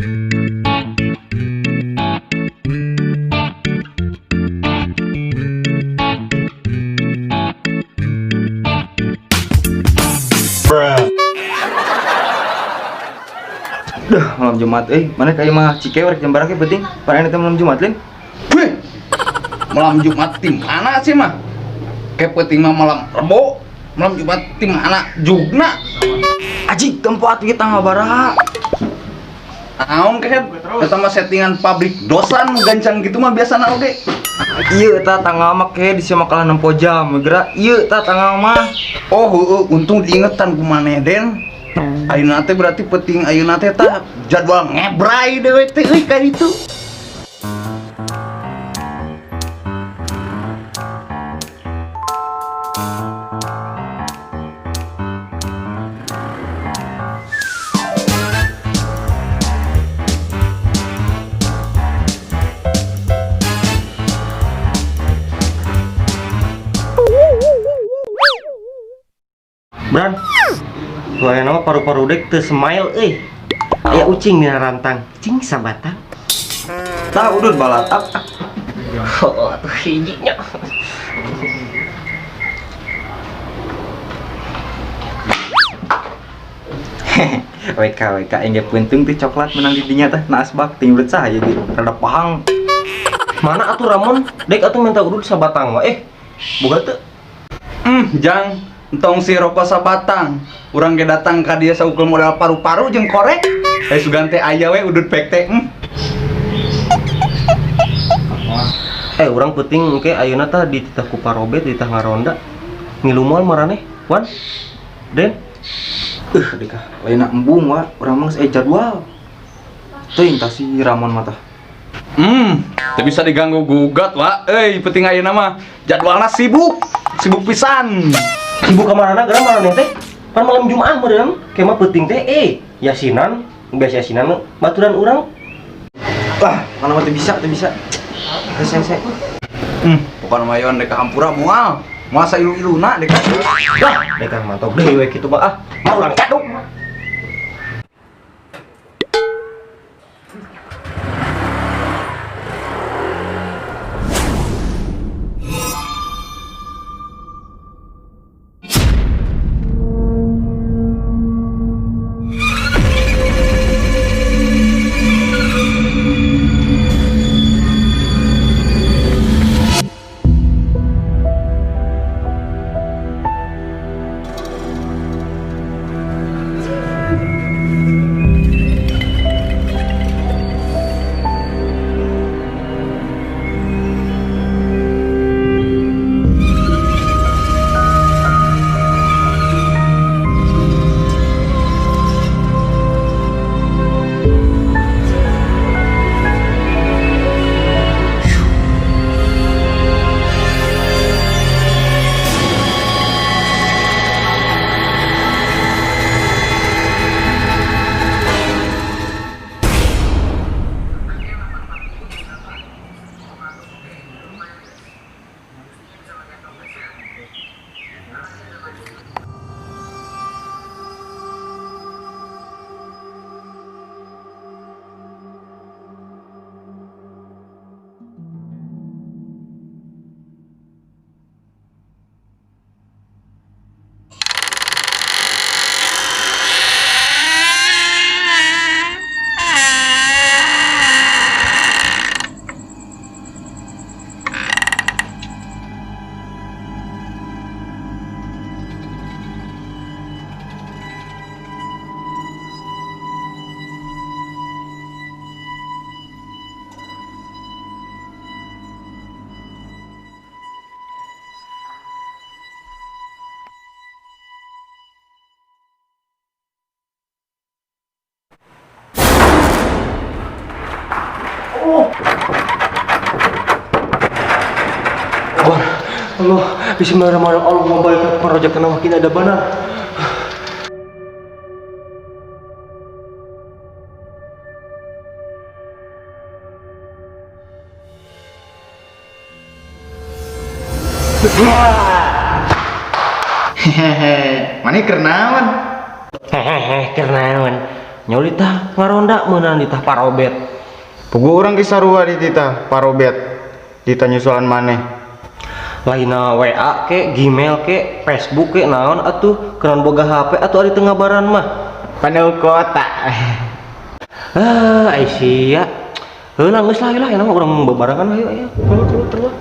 Duh, malam Jumat, mana kayak mah Cikewer jam berapa penting? Pada ini malam Jumat, Lin? Wih, malam Jumat tim mana sih mah? Kayak penting mah malam Rebo, malam Jumat tim mana? Jugna. Aji, tempat kita ngabaraha. Naon kayak kita mah settingan pabrik dosan gancang gitu mah biasa na oge. Iya, eta tanggal mah kayak di siapa kalah 60 jam, gerak. Iya, eta tanggal mah. Oh, untung diingetan ku maneh Den. Ayeuna teh berarti penting ayeuna teh tah jadwal ngebrai dewe teh euy ka ditu. Bran, soalnya nama paru-paru dek teu smile aya ucing dina rantang, cing sabatang. Tah udud balatak. Oh, atuh hijinya. WK enggak penting tuh coklat menang di dinya teh na asbak ting urut saha jadi rada pahang. Mana atuh Ramon? Dek atuh minta udud sabatang mah boga teu? Jang, entong si rokok sabatang. Urang ge datang ka dieu saukul modal paru-paru jeung korek. Sugan teh aya we udud pek teh. Urang penting engke ayeuna tah di titah ku parobet di tah ngaronda. Ngilu moal maraneh, Wan? Den? Deka, lainna embung wa, urang mah jadwal. Teuing tah si Ramon mah tah. Teu bisa diganggu gugat wa. Penting ayeuna mah jadwalna sibuk pisan. Sibuk ka manana geura maraneh teh? Pan malam Jumaah meureun, ke mah penting teh yasinan, biasa yasinan baturan urang. Lah, mana mah teu bisa. Hese. Bukan mayon deka hampura moal. Masa ilu-iluna deka. Lah, deka mantap deui we kitu mah mau urang caduk. Allah, bismillahirrahmanirrahim. Allah membalikkan perojak nama kita ada benar. Hehehe, mani kernawan. Hehehe, kernawan. nyoli tah ngaronda meunang di tah parobet. Pugu orang kisarua di tita parobet. Dita nyusulan maneh. Laina WA ke, Gmail ke, Facebook ke, naon atuh kenaon boga HP atuh ari teu ngabaran mah. Panel kota. Aisyah. Heula geus lah enak urang bebarengan ayo. Terus.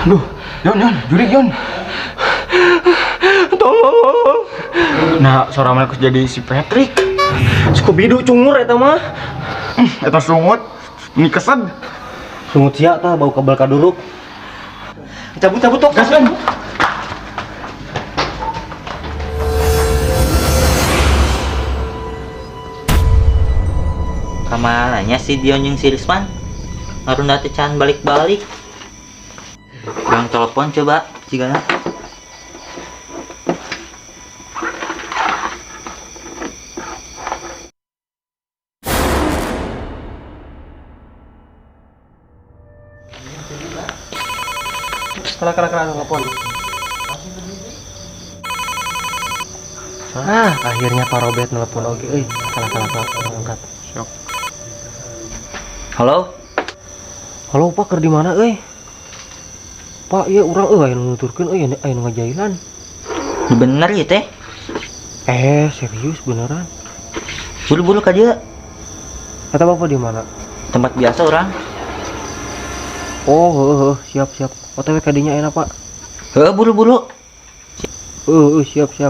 Duh, Yon, juri Yon. Tolong. Nah, seorang mereka jadi si Patrick. Scooby-Doo cungur eta mah. Eta sungut. Ini kesed. Sungut sia tah bau kabel kaduruk. Cabut tok. Gas kan? Kamaranya si Dion yang si Risman ngarunda teh can balik-balik. Yang telepon coba cigana. Kala telepon. Akhirnya Pak Robert nelpon oge euy. Kala angkat. Siap. Halo? Halo Pak, keur di mana euy? Pak, ieu urang aya nu nuturkeun aya nu ngajailan. Bener ya teh? Serius beneran. Bulu-bulu ka dieu. Kata Bapak di mana? Tempat biasa orang. Oh, siap. OTW ka dinya enak, Pak. Heuh, bulu-bulu. Siap. Ya,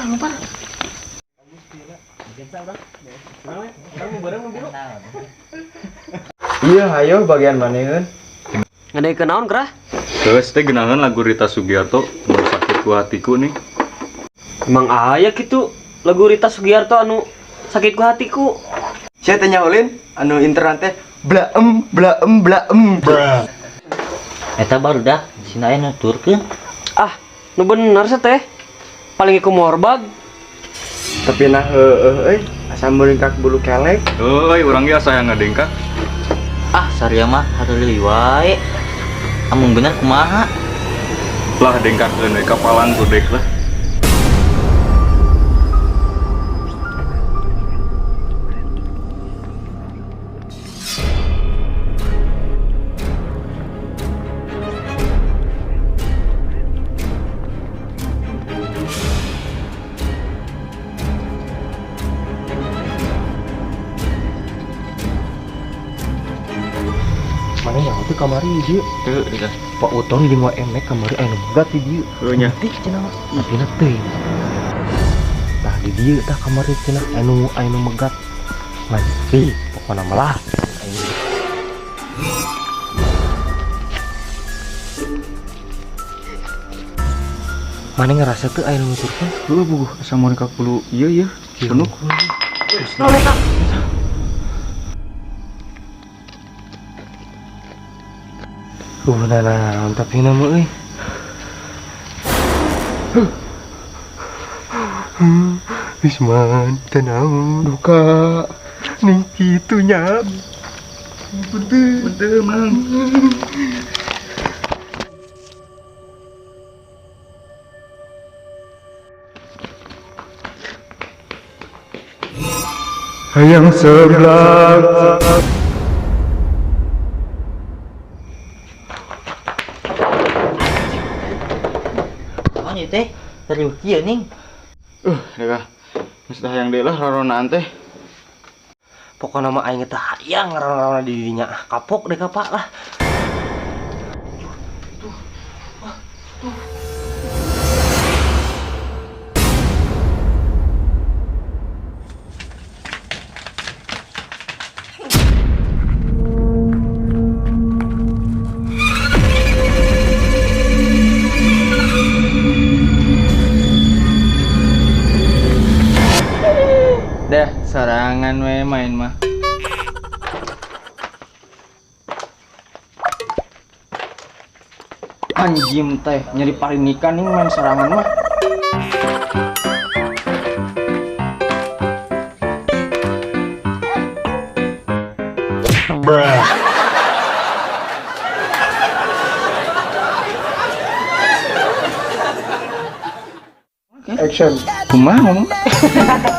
lupa. Iya, ayo bagian maneun. Ngadaikeun naon kerah? Geus teh geunaheun lagu Rita Sugiarto, Mau Sakit Ku Hatiku nih. Emang aya kitu lagu Rita Sugiarto anu sakit ku hatiku. Saya tanya ulin anu internet teh blaem. Eta barudak sina aya nuturkeun. Ah, nu bener sih teh. Paling iku morbag. Tapi nah asa meringkak bulu kelek. Euy, urang ge asa ngadengkak. Ah, saria mah hareuleui wae. Amun bener kumaha? Lah dengkakeun we kapalan gudeg lah. Mana yang itu kamari dia? Tuh, dia. Pak Uton di mau emek kamari anu begat di dia. Heunya. Ti cenah. Tapi na teuing. Tah di dia tah kamari cenah anu megat. Nanti pokona malah. Mana ngerasa tuh aya nu nuturkeun? Heuh buh asa meringkak bulu ieu penuh. Nah, tapi nama euy. Wisman, tenang duka. Ning kitunya. Bener mang. Hayang sebelah. Naon ieu teh? Serius kieu ning. Deka. Geus hayang deui lah roronaan teh. Pokoknya mah aing teh hayang ngaran-ngaran di dinya. Kapok deh Pak lah. Dah, sarangan we main mah. Anjim teh, nyari parinikan nih main sarangan mah. Action. Kumaha ngomong?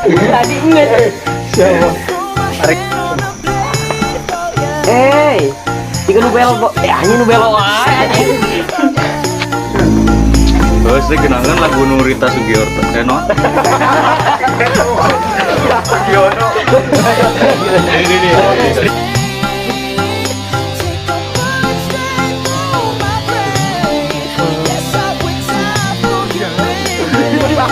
Tadi enggak. Siapa? Hey, jika nu belok, hanya nu belok aja. Terus saya kenangan lagu Nurita Sugiyorto. Kenot. Sugiono. Ini.